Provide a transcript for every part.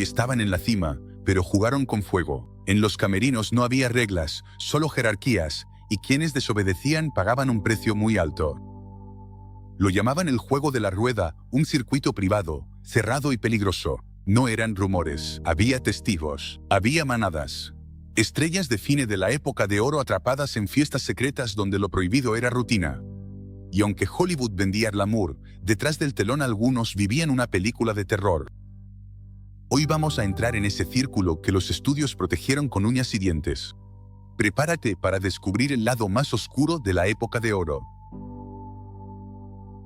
Estaban en la cima, pero jugaron con fuego. En los camerinos no había reglas, solo jerarquías, y quienes desobedecían pagaban un precio muy alto. Lo llamaban el juego de la rueda, un circuito privado, cerrado y peligroso. No eran rumores, había testigos, había manadas. Estrellas de cine de la época de oro atrapadas en fiestas secretas donde lo prohibido era rutina. Y aunque Hollywood vendía glamour, detrás del telón algunos vivían una película de terror. Hoy vamos a entrar en ese círculo que los estudios protegieron con uñas y dientes. Prepárate para descubrir el lado más oscuro de la época de oro.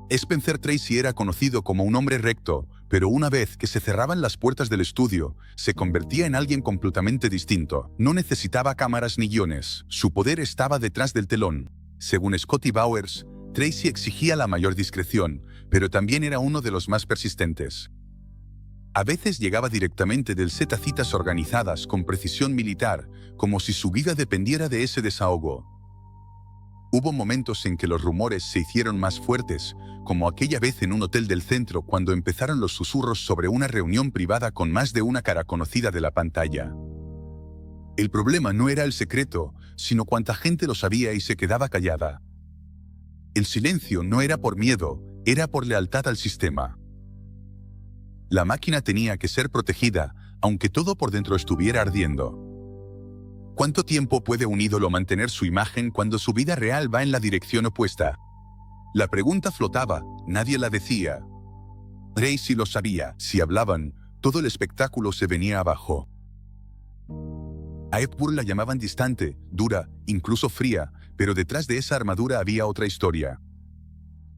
Spencer Tracy era conocido como un hombre recto, pero una vez que se cerraban las puertas del estudio, se convertía en alguien completamente distinto. No necesitaba cámaras ni guiones, su poder estaba detrás del telón. Según Scotty Bowers, Tracy exigía la mayor discreción, pero también era uno de los más persistentes. A veces llegaba directamente del set a citas organizadas con precisión militar, como si su vida dependiera de ese desahogo. Hubo momentos en que los rumores se hicieron más fuertes, como aquella vez en un hotel del centro cuando empezaron los susurros sobre una reunión privada con más de una cara conocida de la pantalla. El problema no era el secreto, sino cuánta gente lo sabía y se quedaba callada. El silencio no era por miedo, era por lealtad al sistema. La máquina tenía que ser protegida, aunque todo por dentro estuviera ardiendo. ¿Cuánto tiempo puede un ídolo mantener su imagen cuando su vida real va en la dirección opuesta? La pregunta flotaba, nadie la decía. Tracy lo sabía, si hablaban, todo el espectáculo se venía abajo. A Hepburn la llamaban distante, dura, incluso fría, pero detrás de esa armadura había otra historia.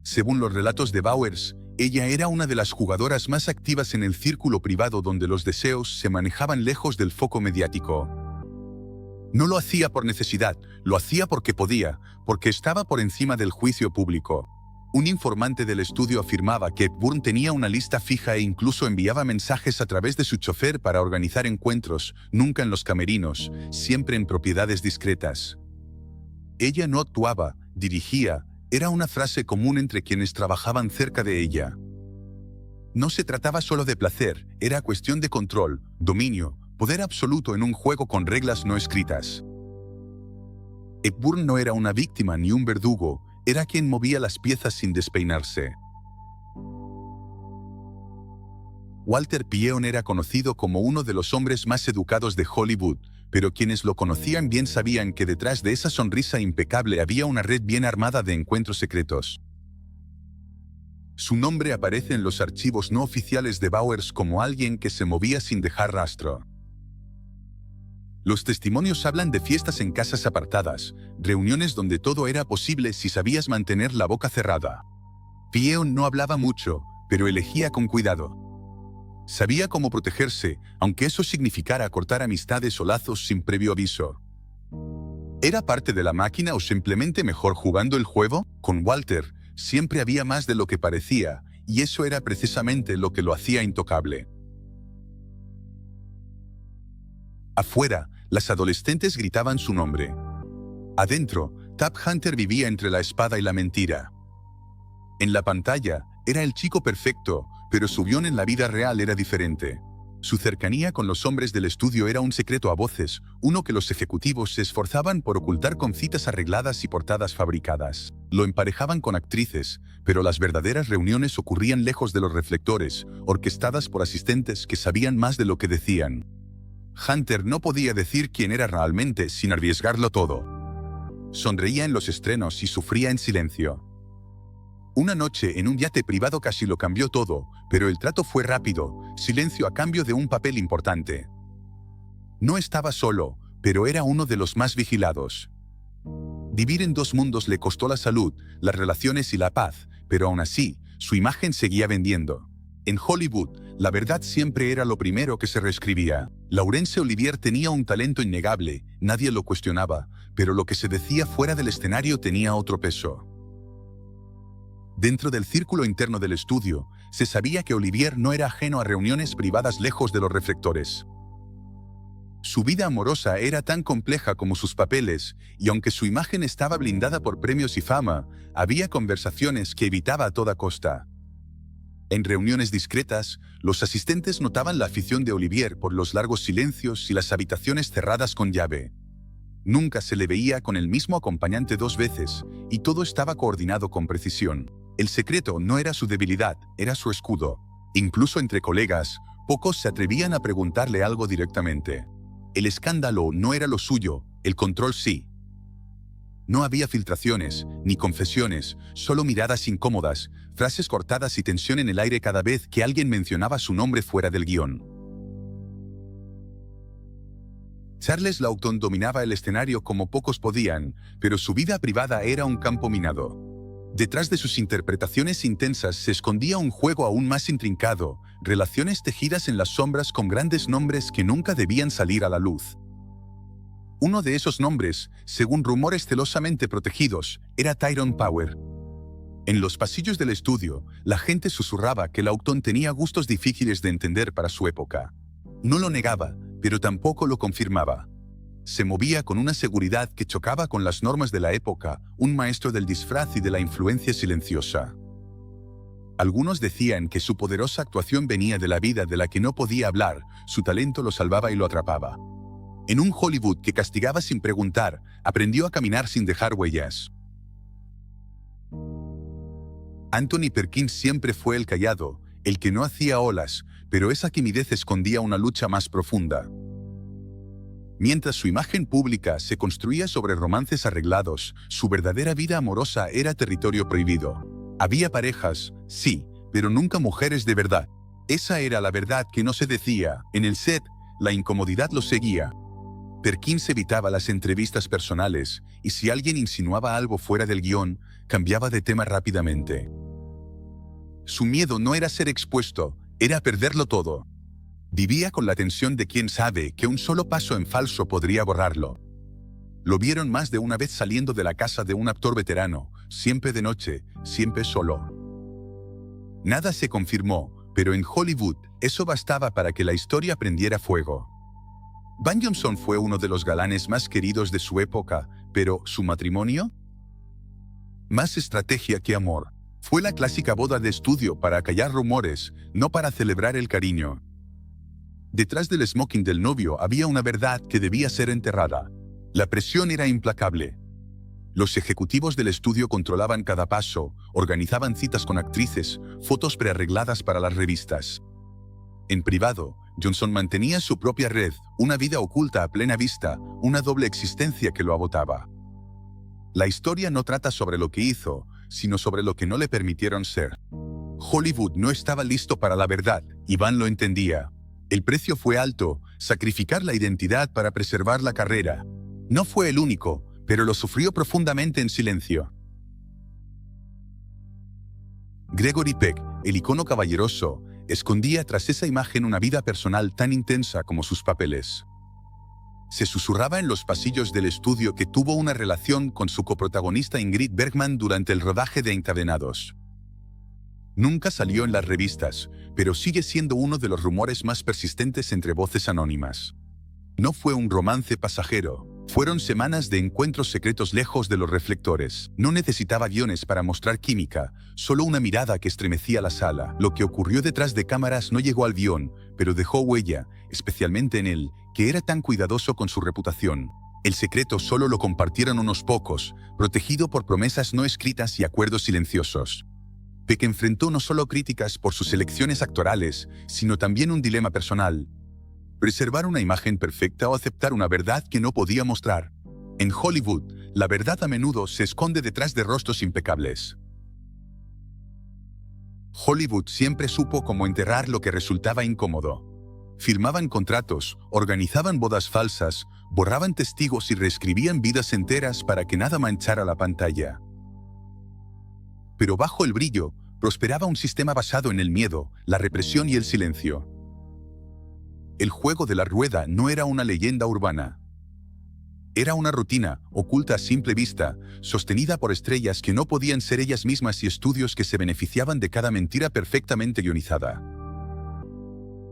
Según los relatos de Bowers, ella era una de las jugadoras más activas en el círculo privado donde los deseos se manejaban lejos del foco mediático. No lo hacía por necesidad, lo hacía porque podía, porque estaba por encima del juicio público. Un informante del estudio afirmaba que Hepburn tenía una lista fija e incluso enviaba mensajes a través de su chofer para organizar encuentros, nunca en los camerinos, siempre en propiedades discretas. Ella no actuaba, dirigía, era una frase común entre quienes trabajaban cerca de ella. No se trataba solo de placer, era cuestión de control, dominio, poder absoluto en un juego con reglas no escritas. Hepburn no era una víctima ni un verdugo, era quien movía las piezas sin despeinarse. Walter Pyeon era conocido como uno de los hombres más educados de Hollywood, pero quienes lo conocían bien sabían que detrás de esa sonrisa impecable había una red bien armada de encuentros secretos. Su nombre aparece en los archivos no oficiales de Bowers como alguien que se movía sin dejar rastro. Los testimonios hablan de fiestas en casas apartadas, reuniones donde todo era posible si sabías mantener la boca cerrada. Pyeon no hablaba mucho, pero elegía con cuidado. Sabía cómo protegerse, aunque eso significara cortar amistades o lazos sin previo aviso. ¿Era parte de la máquina o simplemente mejor jugando el juego? Con Walter, siempre había más de lo que parecía, y eso era precisamente lo que lo hacía intocable. Afuera, las adolescentes gritaban su nombre. Adentro, Tab Hunter vivía entre la espada y la mentira. En la pantalla, era el chico perfecto, pero su guión en la vida real era diferente. Su cercanía con los hombres del estudio era un secreto a voces, uno que los ejecutivos se esforzaban por ocultar con citas arregladas y portadas fabricadas. Lo emparejaban con actrices, pero las verdaderas reuniones ocurrían lejos de los reflectores, orquestadas por asistentes que sabían más de lo que decían. Hunter no podía decir quién era realmente sin arriesgarlo todo. Sonreía en los estrenos y sufría en silencio. Una noche en un yate privado casi lo cambió todo, pero el trato fue rápido, silencio a cambio de un papel importante. No estaba solo, pero era uno de los más vigilados. Vivir en dos mundos le costó la salud, las relaciones y la paz, pero aún así, su imagen seguía vendiendo. En Hollywood, la verdad siempre era lo primero que se reescribía. Laurence Olivier tenía un talento innegable, nadie lo cuestionaba, pero lo que se decía fuera del escenario tenía otro peso. Dentro del círculo interno del estudio, se sabía que Olivier no era ajeno a reuniones privadas lejos de los reflectores. Su vida amorosa era tan compleja como sus papeles, y aunque su imagen estaba blindada por premios y fama, había conversaciones que evitaba a toda costa. En reuniones discretas, los asistentes notaban la afición de Olivier por los largos silencios y las habitaciones cerradas con llave. Nunca se le veía con el mismo acompañante 2 veces, y todo estaba coordinado con precisión. El secreto no era su debilidad, era su escudo. Incluso entre colegas, pocos se atrevían a preguntarle algo directamente. El escándalo no era lo suyo, el control sí. No había filtraciones, ni confesiones, solo miradas incómodas, frases cortadas y tensión en el aire cada vez que alguien mencionaba su nombre fuera del guión. Charles Laughton dominaba el escenario como pocos podían, pero su vida privada era un campo minado. Detrás de sus interpretaciones intensas se escondía un juego aún más intrincado, relaciones tejidas en las sombras con grandes nombres que nunca debían salir a la luz. Uno de esos nombres, según rumores celosamente protegidos, era Tyrone Power. En los pasillos del estudio, la gente susurraba que Laughton tenía gustos difíciles de entender para su época. No lo negaba, pero tampoco lo confirmaba. Se movía con una seguridad que chocaba con las normas de la época, un maestro del disfraz y de la influencia silenciosa. Algunos decían que su poderosa actuación venía de la vida de la que no podía hablar, su talento lo salvaba y lo atrapaba. En un Hollywood que castigaba sin preguntar, aprendió a caminar sin dejar huellas. Anthony Perkins siempre fue el callado, el que no hacía olas, pero esa timidez escondía una lucha más profunda. Mientras su imagen pública se construía sobre romances arreglados, su verdadera vida amorosa era territorio prohibido. Había parejas, sí, pero nunca mujeres de verdad. Esa era la verdad que no se decía. En el set, la incomodidad lo seguía. Perkins evitaba las entrevistas personales, y si alguien insinuaba algo fuera del guión, cambiaba de tema rápidamente. Su miedo no era ser expuesto, era perderlo todo. Vivía con la tensión de quien sabe que un solo paso en falso podría borrarlo. Lo vieron más de una vez saliendo de la casa de un actor veterano, siempre de noche, siempre solo. Nada se confirmó, pero en Hollywood eso bastaba para que la historia prendiera fuego. Van Johnson fue uno de los galanes más queridos de su época, pero ¿su matrimonio? Más estrategia que amor. Fue la clásica boda de estudio para acallar rumores, no para celebrar el cariño. Detrás del smoking del novio había una verdad que debía ser enterrada. La presión era implacable. Los ejecutivos del estudio controlaban cada paso, organizaban citas con actrices, fotos prearregladas para las revistas. En privado, Johnson mantenía su propia red, una vida oculta a plena vista, una doble existencia que lo agotaba. La historia no trata sobre lo que hizo, sino sobre lo que no le permitieron ser. Hollywood no estaba listo para la verdad, y Van lo entendía. El precio fue alto, sacrificar la identidad para preservar la carrera. No fue el único, pero lo sufrió profundamente en silencio. Gregory Peck, el icono caballeroso, escondía tras esa imagen una vida personal tan intensa como sus papeles. Se susurraba en los pasillos del estudio que tuvo una relación con su coprotagonista Ingrid Bergman durante el rodaje de Encadenados. Nunca salió en las revistas, pero sigue siendo uno de los rumores más persistentes entre voces anónimas. No fue un romance pasajero. Fueron semanas de encuentros secretos lejos de los reflectores. No necesitaba guiones para mostrar química, solo una mirada que estremecía la sala. Lo que ocurrió detrás de cámaras no llegó al guión, pero dejó huella, especialmente en él, que era tan cuidadoso con su reputación. El secreto solo lo compartieron unos pocos, protegido por promesas no escritas y acuerdos silenciosos. Peck enfrentó no solo críticas por sus elecciones actorales, sino también un dilema personal. Preservar una imagen perfecta o aceptar una verdad que no podía mostrar. En Hollywood, la verdad a menudo se esconde detrás de rostros impecables. Hollywood siempre supo cómo enterrar lo que resultaba incómodo. Firmaban contratos, organizaban bodas falsas, borraban testigos y reescribían vidas enteras para que nada manchara la pantalla. Pero bajo el brillo, prosperaba un sistema basado en el miedo, la represión y el silencio. El juego de la rueda no era una leyenda urbana. Era una rutina, oculta a simple vista, sostenida por estrellas que no podían ser ellas mismas y estudios que se beneficiaban de cada mentira perfectamente guionizada.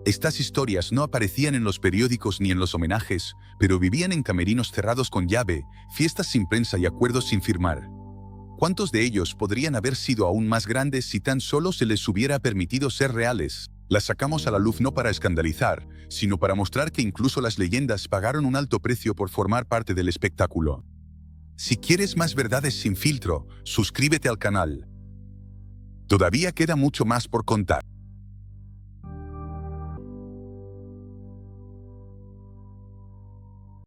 Estas historias no aparecían en los periódicos ni en los homenajes, pero vivían en camerinos cerrados con llave, fiestas sin prensa y acuerdos sin firmar. ¿Cuántos de ellos podrían haber sido aún más grandes si tan solo se les hubiera permitido ser reales? Las sacamos a la luz no para escandalizar, sino para mostrar que incluso las leyendas pagaron un alto precio por formar parte del espectáculo. Si quieres más verdades sin filtro, suscríbete al canal. Todavía queda mucho más por contar.